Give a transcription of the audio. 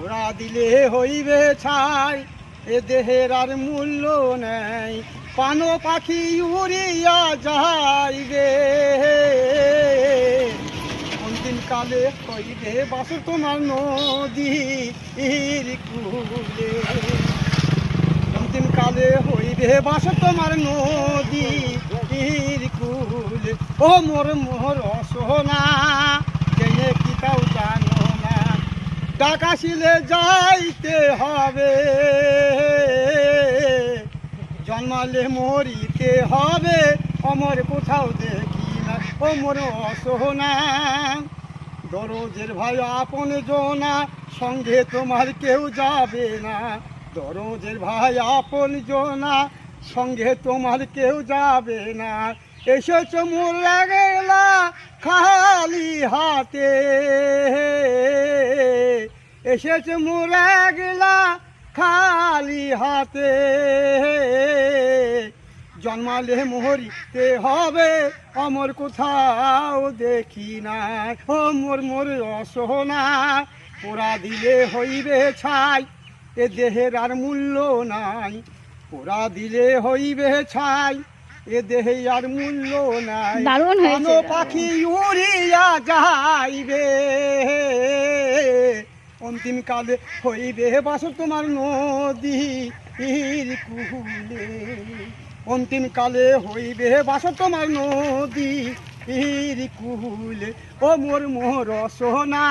পোড়া দিলে হইবে ছাই, এ দেহের আর মূল্য নেই। পানো পাখি উড়িয়া যাইবে, অন্তিম কালে হইবে বাসর তোমার নদীর কূলে। অন্তিম কালে হইবে বাসর তোমার নদীর কূলে। ও মোর মোর সোনা, জেনে কি তাও জানো না, ডাকাশিলে যাইতে হবে, জন্মালে মরিতে হবে, অমর কোথাও দেখি না। ও মোর সোনা, দরজের ভাই আপন জনা, সঙ্গে তোমার কেউ যাবে না। দরজের ভাই আপন জনা, সঙ্গে তোমার কেউ যাবে না। এসেছ মোর লাগেলা খালি হাতে, এসেছ মোর লাগেলা খালি হাতে, জন্মালে মরিতে হবে, অমর কোথাও দেখি না। ও মোর মোর সোনা, পোড়া দিলে হইবে ছাই, এ দেহের আর মূল্য নাই। পোড়া দিলে হইবে ছাই, এ দেহে আর মূল্য নাই। কোনো পাখি উড়িয়া যাইবে, অন্তিম কালে হইবে বাসর তোমার নদীর কূলে। অন্তিম কালে হইবে বাসর তোমার নদীর কূলে। ও মোর মোর সোনা।